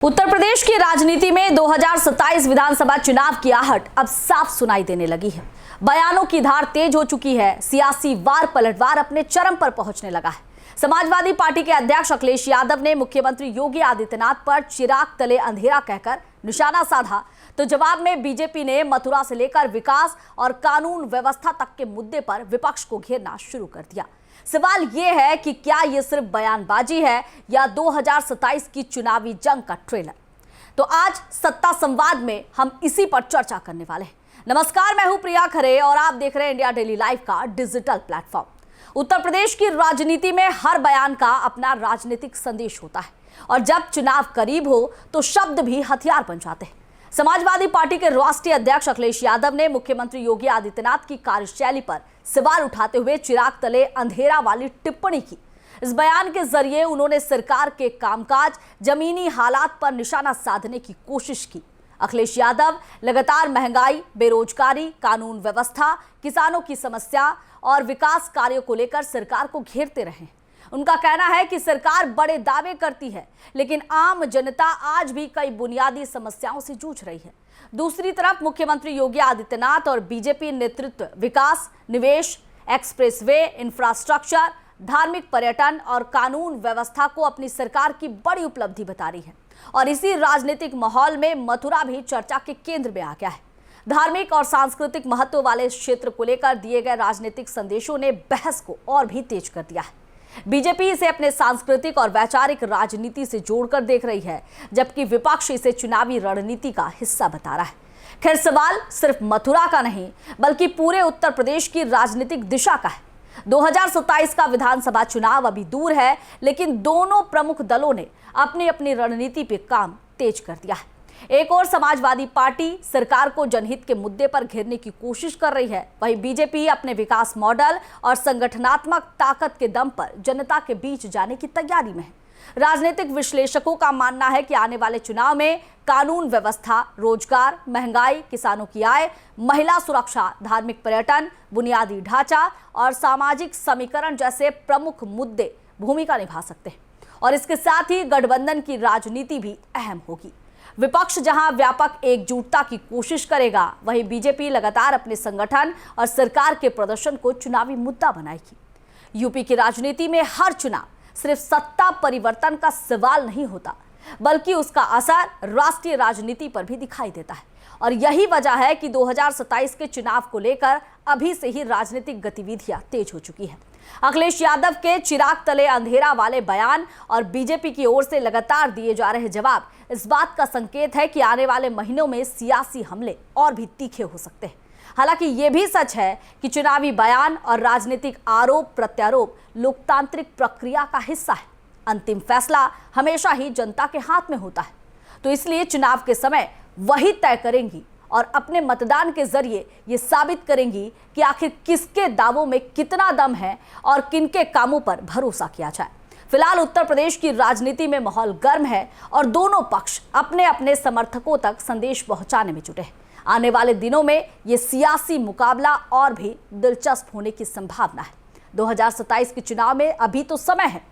उत्तर प्रदेश की राजनीति में 2027 विधानसभा चुनाव की आहट अब साफ सुनाई देने लगी है। बयानों की धार तेज हो चुकी है। सियासी वार पलटवार अपने चरम पर पहुंचने लगा है। समाजवादी पार्टी के अध्यक्ष अखिलेश यादव ने मुख्यमंत्री योगी आदित्यनाथ पर चिराग तले अंधेरा कहकर निशाना साधा, तो जवाब में बीजेपी ने मथुरा से लेकर विकास और कानून व्यवस्था तक के मुद्दे पर विपक्ष को घेरना शुरू कर दिया। सवाल यह है कि क्या यह सिर्फ बयानबाजी है या 2027 की चुनावी जंग का ट्रेलर। तो आज सत्ता संवाद में हम इसी पर चर्चा करने वाले हैं। नमस्कार, मैं हूं प्रिया खरे और आप देख रहे हैं इंडिया डेली लाइव का डिजिटल प्लेटफॉर्म। उत्तर प्रदेश की राजनीति में हर बयान का अपना राजनीतिक संदेश होता है और जब चुनाव करीब हो तो शब्द भी हथियार बन जाते हैं। समाजवादी पार्टी के राष्ट्रीय अध्यक्ष अखिलेश यादव ने मुख्यमंत्री योगी आदित्यनाथ की कार्यशैली पर सवाल उठाते हुए चिराग तले अंधेरा वाली टिप्पणी की। इस बयान के जरिए उन्होंने सरकार के कामकाज, जमीनी हालात पर निशाना साधने की कोशिश की। अखिलेश यादव लगातार महंगाई, बेरोजगारी, कानून व्यवस्था, किसानों की समस्या और विकास कार्यों को लेकर सरकार को घेरते रहे। उनका कहना है कि सरकार बड़े दावे करती है, लेकिन आम जनता आज भी कई बुनियादी समस्याओं से जूझ रही है। दूसरी तरफ मुख्यमंत्री योगी आदित्यनाथ और बीजेपी नेतृत्व विकास, निवेश, एक्सप्रेसवे, इंफ्रास्ट्रक्चर, धार्मिक पर्यटन और कानून व्यवस्था को अपनी सरकार की बड़ी उपलब्धि बता रही है। और इसी राजनीतिक माहौल में मथुरा भी चर्चा के केंद्र में आ गया है। धार्मिक और सांस्कृतिक महत्व वाले क्षेत्र को लेकर दिए गए राजनीतिक संदेशों ने बहस को और भी तेज कर दिया है। बीजेपी इसे अपने सांस्कृतिक और वैचारिक राजनीति से जोड़कर देख रही है, जबकि विपक्ष इसे चुनावी रणनीति का हिस्सा बता रहा है। खैर, सवाल सिर्फ मथुरा का नहीं बल्कि पूरे उत्तर प्रदेश की राजनीतिक दिशा का है। 2027 का विधानसभा चुनाव अभी दूर है, लेकिन दोनों प्रमुख दलों ने अपनी अपनी रणनीति पे काम तेज कर दिया है। एक और समाजवादी पार्टी सरकार को जनहित के मुद्दे पर घेरने की कोशिश कर रही है, वहीं बीजेपी अपने विकास मॉडल और संगठनात्मक ताकत के दम पर जनता के बीच जाने की तैयारी में है। राजनीतिक विश्लेषकों का मानना है कि आने वाले चुनाव में कानून व्यवस्था, रोजगार, महंगाई, किसानों की आय, महिला सुरक्षा, धार्मिक पर्यटन, बुनियादी ढांचा और सामाजिक समीकरण जैसे प्रमुख मुद्दे भूमिका निभा सकते हैं। और इसके साथ ही गठबंधन की राजनीति भी अहम होगी। विपक्ष जहां व्यापक एकजुटता की कोशिश करेगा, वहीं बीजेपी लगातार अपने संगठन और सरकार के प्रदर्शन को चुनावी मुद्दा बनाएगी। यूपी की राजनीति में हर चुनाव सिर्फ सत्ता परिवर्तन का सवाल नहीं होता, बल्कि उसका असर राष्ट्रीय राजनीति पर भी दिखाई देता है। और यही वजह है कि 2027 के चुनाव को लेकर अभी से ही राजनीतिक गतिविधियां तेज हो चुकी है। अखिलेश यादव के चिराग तले अंधेरा वाले बयान और बीजेपी की ओर से लगातार दिए जा रहे जवाब इस बात का संकेत है कि आने वाले महीनों में सियासी हमले और भी तीखे हो सकते हैं। हालांकि ये भी सच है कि चुनावी बयान और राजनीतिक आरोप प्रत्यारोप लोकतांत्रिक प्रक्रिया का हिस्सा है। अंतिम फैसला हमेशा ही जनता के हाथ में होता है, तो इसलिए चुनाव के समय वही तय करेंगी और अपने मतदान के जरिए ये साबित करेंगी कि आखिर किसके दावों में कितना दम है और किनके कामों पर भरोसा किया जाए। फिलहाल उत्तर प्रदेश की राजनीति में माहौल गर्म है और दोनों पक्ष अपने अपने समर्थकों तक संदेश पहुंचाने में जुटे हैं। आने वाले दिनों में ये सियासी मुकाबला और भी दिलचस्प होने की संभावना है। 2027 के चुनाव में अभी तो समय है,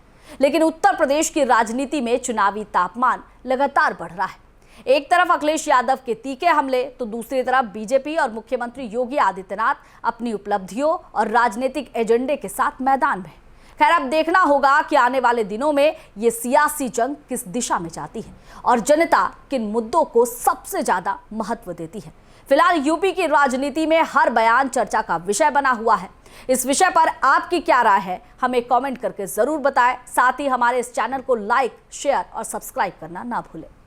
लेकिन उत्तर प्रदेश की राजनीति में चुनावी तापमान लगातार बढ़ रहा है। एक तरफ अखिलेश यादव के तीखे हमले, तो दूसरी तरफ बीजेपी और मुख्यमंत्री योगी आदित्यनाथ अपनी उपलब्धियों और राजनीतिक एजेंडे के साथ मैदान में। खैर, अब देखना होगा कि आने वाले दिनों में ये सियासी जंग किस दिशा में जाती है और जनता किन मुद्दों को सबसे ज्यादा महत्व देती है। फिलहाल यूपी की राजनीति में हर बयान चर्चा का विषय बना हुआ है। इस विषय पर आपकी क्या राय है, हमें कमेंट करके जरूर बताएं। साथ ही हमारे इस चैनल को लाइक, शेयर और सब्सक्राइब करना ना भूलें।